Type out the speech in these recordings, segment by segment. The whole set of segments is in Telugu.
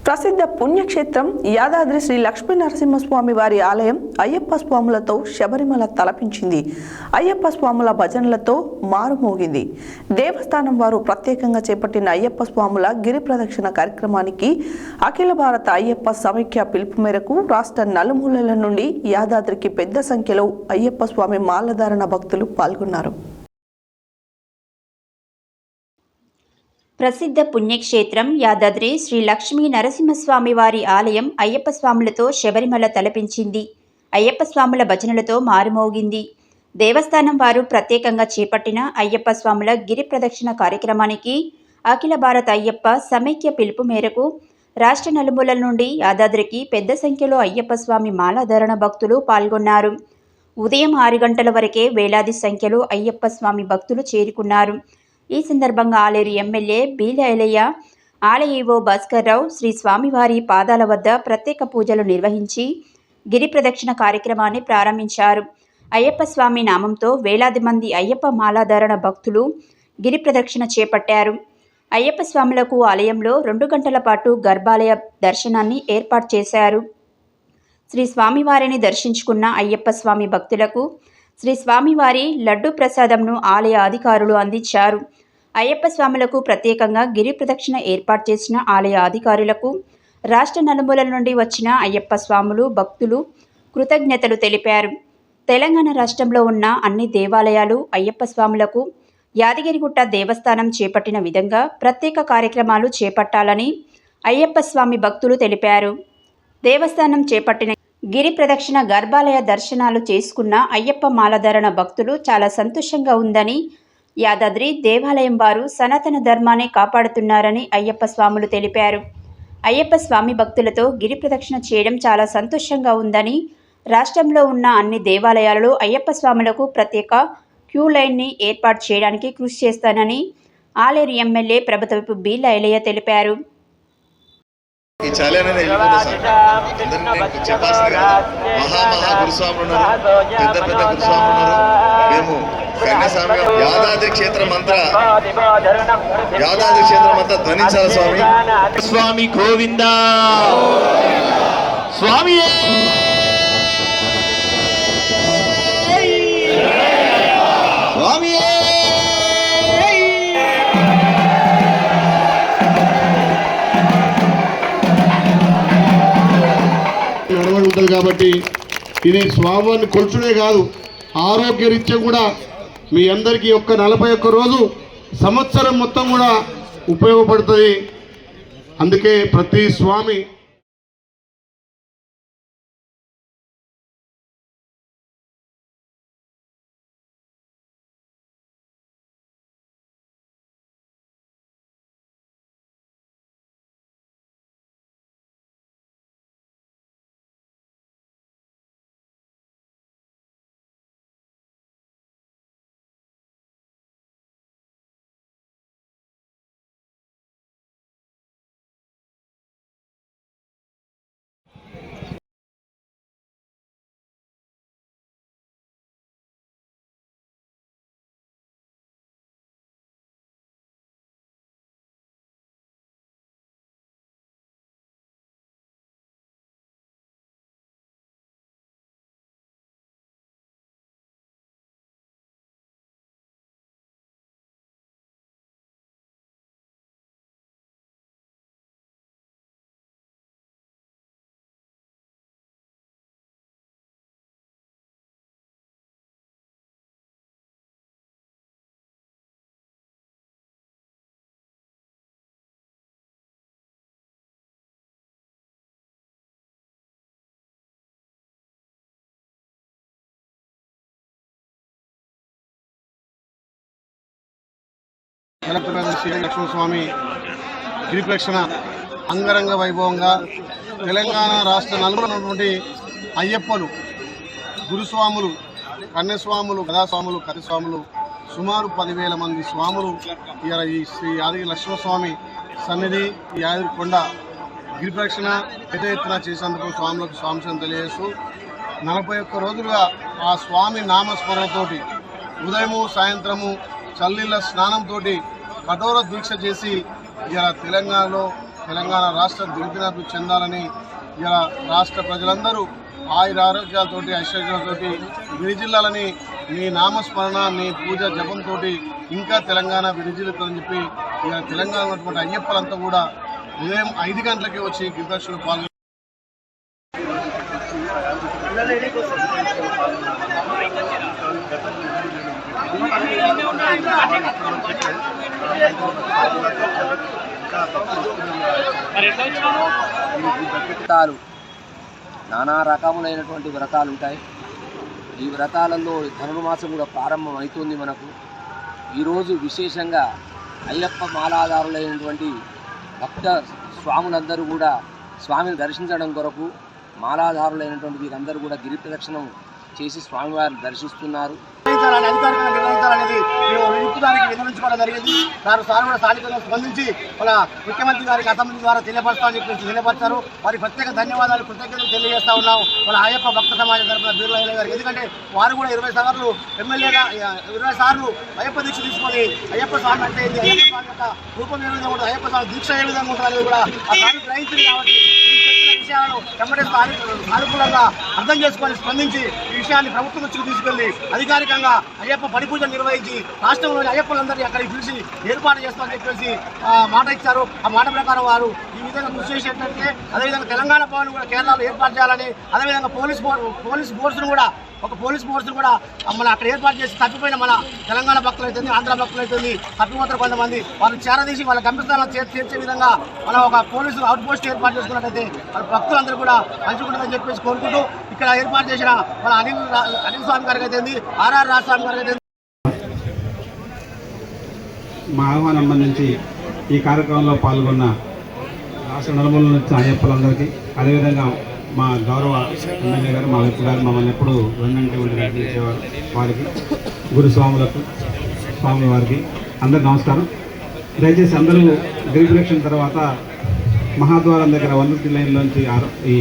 ప్రసిద్ధ పుణ్యక్షేత్రం యాదాద్రి శ్రీ లక్ష్మీ నరసింహస్వామి వారి ఆలయం అయ్యప్ప స్వాములతో శబరిమల తలపించింది. అయ్యప్ప స్వాముల భజనలతో మారుమోగింది. దేవస్థానం వారు ప్రత్యేకంగా చేపట్టిన అయ్యప్ప స్వాముల గిరి ప్రదక్షిణ కార్యక్రమానికి అఖిల భారత అయ్యప్ప సమైక్య పిలుపు మేరకు రాష్ట్ర నలుమూలల నుండి యాదాద్రికి పెద్ద సంఖ్యలో అయ్యప్ప స్వామి మాలధారణ భక్తులు పాల్గొన్నారు. ప్రసిద్ధ పుణ్యక్షేత్రం యాదాద్రి శ్రీ లక్ష్మీ నరసింహస్వామి వారి ఆలయం అయ్యప్ప స్వాములతో శబరిమల తలపించింది. అయ్యప్ప స్వాముల భజనలతో మారుమోగింది. దేవస్థానం వారు ప్రత్యేకంగా చేపట్టిన అయ్యప్ప స్వాముల గిరి ప్రదక్షిణ కార్యక్రమానికి అఖిల భారత అయ్యప్ప సమైక్య పిలుపు మేరకు రాష్ట్ర నలుమూలల నుండి యాదాద్రికి పెద్ద సంఖ్యలో అయ్యప్ప స్వామి మాలాధారణ భక్తులు పాల్గొన్నారు. ఉదయం 6 గంటల వరకే వేలాది సంఖ్యలో అయ్యప్ప స్వామి భక్తులు చేరుకున్నారు. ఈ సందర్భంగా ఆలేరు ఎమ్మెల్యే బీల ఎలయ్య, ఆలయ ఈవో భాస్కర్ రావు శ్రీ స్వామివారి పాదాల వద్ద ప్రత్యేక పూజలు నిర్వహించి గిరి ప్రదక్షిణ కార్యక్రమాన్ని ప్రారంభించారు. అయ్యప్ప స్వామి నామంతో వేలాది మంది అయ్యప్ప మాలాధారణ భక్తులు గిరి ప్రదక్షిణ చేపట్టారు. అయ్యప్ప స్వాములకు ఆలయంలో 2 గంటల పాటు గర్భాలయ దర్శనాన్ని ఏర్పాటు చేశారు. శ్రీ స్వామివారిని దర్శించుకున్న అయ్యప్ప స్వామి భక్తులకు శ్రీ స్వామివారి లడ్డు ప్రసాదంను ఆలయ అధికారులు అందించారు. అయ్యప్ప స్వాములకు ప్రత్యేకంగా గిరి ప్రదక్షిణ ఏర్పాటు చేసిన ఆలయ అధికారులకు రాష్ట్ర నలుమూలల నుండి వచ్చిన అయ్యప్ప స్వాములు భక్తులు కృతజ్ఞతలు తెలిపారు. తెలంగాణ రాష్ట్రంలో ఉన్న అన్ని దేవాలయాలు అయ్యప్ప స్వాములకు యాదగిరిగుట్ట దేవస్థానం చేపట్టిన విధంగా ప్రత్యేక కార్యక్రమాలు చేపట్టాలని అయ్యప్ప స్వామి భక్తులు తెలిపారు. దేవస్థానం చేపట్టిన గిరి ప్రదక్షిణ గర్భాలయ దర్శనాలు చేసుకున్న అయ్యప్ప మాలధారణ భక్తులు చాలా సంతోషంగా ఉందని, యాదాద్రి దేవాలయం వారు సనాతన ధర్మాన్ని కాపాడుతున్నారని అయ్యప్ప స్వాములు తెలిపారు. అయ్యప్ప స్వామి భక్తులతో గిరి ప్రదక్షిణ చేయడం చాలా సంతోషంగా ఉందని, రాష్ట్రంలో ఉన్న అన్ని దేవాలయాలలో అయ్యప్ప స్వాములకు ప్రత్యేక క్యూ లైన్ని ఏర్పాటు చేయడానికి కృషి చేస్తానని ఆలేరు ఎమ్మెల్యే ప్రభుత్వపు బీల ఎలయ్య తెలిపారు. ఈ చాలనే వెళ్ళిపోతా సార్. అందరినీ చెప్పాల్సిందిగా మహా గురుస్వాములు ఉన్నారు, పెద్ద గురుస్వాములు ఉన్నారు. మేము కన్యాస్వామి యాదాద్రి క్షేత్రం అంతా ధ్వనించాలి. స్వామి స్వామి గోవింద స్వామి స్వామి ఉంటుంది కాబట్టి ఇది స్వామివారిని కొలుచుడే కాదు, ఆరోగ్యరీత్యా కూడా మీ అందరికీ 41 రోజు సంవత్సరం మొత్తం కూడా ఉపయోగపడుతుంది. అందుకే ప్రతి స్వామి శ్రీ లక్ష్మణస్వామి గిరి ప్రదక్షిణ అంగరంగ వైభవంగా తెలంగాణ రాష్ట్ర నలుమూలల నుండి అయ్యప్పలు, గురుస్వాములు, కన్యస్వాములు, గదాస్వాములు, కరిస్వాములు సుమారు 10,000 మంది స్వాములు ఇలా ఈ శ్రీ యాదగిరి లక్ష్మణస్వామి సన్నిధి యాదగిరి కొండ గిరి ప్రదక్షిణ పెద్ద ఎత్తున చేసేందుకు స్వాములకు స్వాంశం తెలియజేస్తూ 41 రోజులుగా ఆ స్వామి నామస్మరణతోటి ఉదయము సాయంత్రము చల్లీల స్నానంతో కఠోర దీక్ష చేసి ఇలా తెలంగాణలో తెలంగాణ రాష్ట్రం దిగ్విజయం చెందాలని ఇలా రాష్ట్ర ప్రజలందరూ ఆయురారోగ్యాలతోటి ఐశ్వర్యాలతోటి విరిజిల్లాలని నీ నామస్మరణ నీ పూజ జపంతో ఇంకా తెలంగాణ విరిజిల్లుతుందని చెప్పి ఇలా తెలంగాణ ఉన్నటువంటి అయ్యప్పలంతా కూడా ఉదయం 5 గంటలకి వచ్చి గిరిప్రదక్షిణలో పాల్గొన్నారు. వ్రతాలు నానా రకములైనటువంటి వ్రతాలు ఉంటాయి. ఈ వ్రతాలలో ధనుర్మాసం కూడా ప్రారంభం అవుతుంది. మనకు ఈరోజు విశేషంగా అయ్యప్ప మాలాధారులైనటువంటి భక్త స్వాములందరూ కూడా స్వామిని దర్శించడం కొరకు మాలాధారులైనటువంటి వీరందరూ కూడా గిరి ప్రదక్షిణం చేసి స్వామివారిని దర్శిస్తున్నారు. అధికారికంగా నిర్వహించాలనేది దానికి విన్నవించుకోవడం జరిగింది. సార్ కూడా స్థానికంగా స్పందించి మన ముఖ్యమంత్రి గారికి అసెంబ్లీ ద్వారా తెలియపరుస్తామని చెప్పి తెలియపరిచారు. వారి ప్రత్యేక ధన్యవాదాలు కృతజ్ఞతలు తెలియజేస్తా ఉన్నాం మన అయ్యప్ప భక్త సమాజం తరఫున బీర్లయ్య గారికి. ఎందుకంటే వారు కూడా 20 సార్లు ఎమ్మెల్యేగా 20 సార్లు అయ్యప్ప దీక్ష తీసుకొని అయ్యప్ప స్వామి అంటే అయ్యప్ప స్వామి యొక్క రూపం ఏ విధంగా ఉంటుంది, అయ్యప్ప స్వామి దీక్ష ఏ విధంగా ఉంటుంది అనేది కూడా ఆ స్వామి గ్రహించింది. కాబట్టి విషయాలను వెంబడే సానుకూలంగా అర్థం చేసుకొని స్పందించి ఈ విషయాన్ని ప్రభుత్వం దృష్టికి తీసుకెళ్లి అధికారికంగా అయ్యప్ప పడి పూజలు నిర్వహించి రాష్ట్రంలోని అయ్యప్పలందరినీ అక్కడికి పిలిచి ఏర్పాటు చేస్తామని చెప్పేసి మాట ఇచ్చారు. ఆ మాట ప్రకారం వారు ఈ విధంగా కృషి చేసేటట్టే అదేవిధంగా తెలంగాణ భవన్ కూడా కేరళలో ఏర్పాటు చేయాలని, అదేవిధంగా పోలీస్ ఫోర్స్ను కూడా మన అక్కడ ఏర్పాటు చేసి తప్పిపోయిన మన తెలంగాణ భక్తులు అయితే ఆంధ్ర భక్తులు అయితే తప్పిపోతారు కొంతమంది, వాళ్ళు చేరదీసి వాళ్ళ గమ్యస్థానాలు చేర్చే విధంగా మనం ఒక పోలీసు అవుట్ పోస్ట్ ఏర్పాటు చేసుకున్నట్టయితే వాళ్ళ భక్తులందరూ కూడా మంచిగుంటుందని చెప్పేసి కోరుకుంటూ ఇక్కడ ఏర్పాటు చేసిన మన అనిల్ స్వామి గారికి అయితే ఆర్ఆర్ రాజ్ స్వామి గారికి అయితే మా ఆహ్వానం నుంచి ఈ కార్యక్రమంలో పాల్గొన్న రాష్ట్ర నలుమూల నుంచి అయ్యప్పలందరికీ, అదేవిధంగా మా గౌరవ ఎమ్మెల్యే గారు మా వ్యక్తి గారు మమ్మల్ని ఎప్పుడు వెన్నంటి ఉండి నడిపించేవారు, వారికి గురుస్వాములకు స్వామి వారికి అందరికి నమస్కారం. దయచేసి అందరూ గిరి ప్రదక్షిణ తర్వాత మహాద్వారం దగ్గర 150 లైన్లోంచి ఈ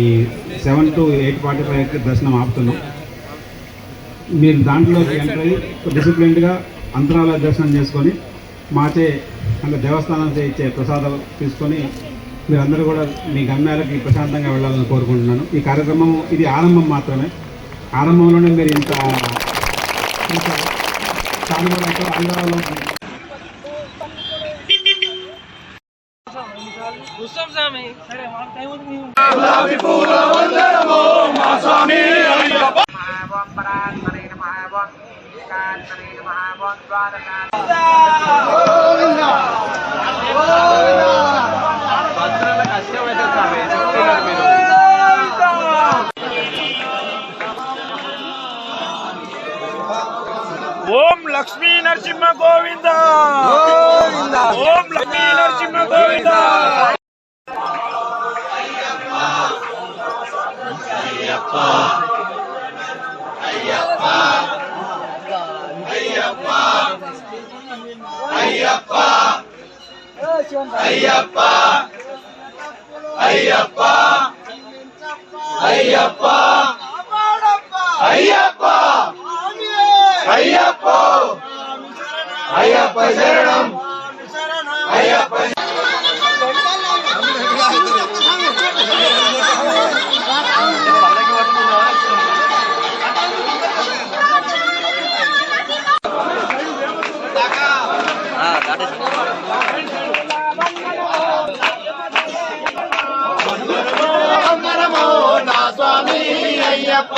7 to 8:45 దర్శనం ఆపుతున్నాం. మీరు దాంట్లోకి ఎంటర్ అయ్యి డిసిప్లిన్డ్గా అంతరాల దర్శనం చేసుకొని మాచే అంటే దేవస్థానం ఇచ్చే ప్రసాదం తీసుకొని మీరందరూ కూడా మీ గమ్యాలకి ప్రశాంతంగా వెళ్ళాలని కోరుకుంటున్నాను. ఈ కార్యక్రమం ఇది ఆరంభం మాత్రమే. ఆరంభంలోనే మీరు ఇంత చాలా కూడా ఆంధ్రాలో ఓం లక్ష్మీ నరసింహ గోవింద, ఓం లక్ష్మీ నరసింహ గోవింద. అయ్యప్ప అయ్యప్ప అయ్యప్ప అయ్యప్ప అయ్యప్ప అయ్యప్ప అయ్యప్ప అయ్యప్ప అయ్యప్ప అయ్యప్ప శరణం అయ్యప్ప. నా స్వామి అయ్యప్ప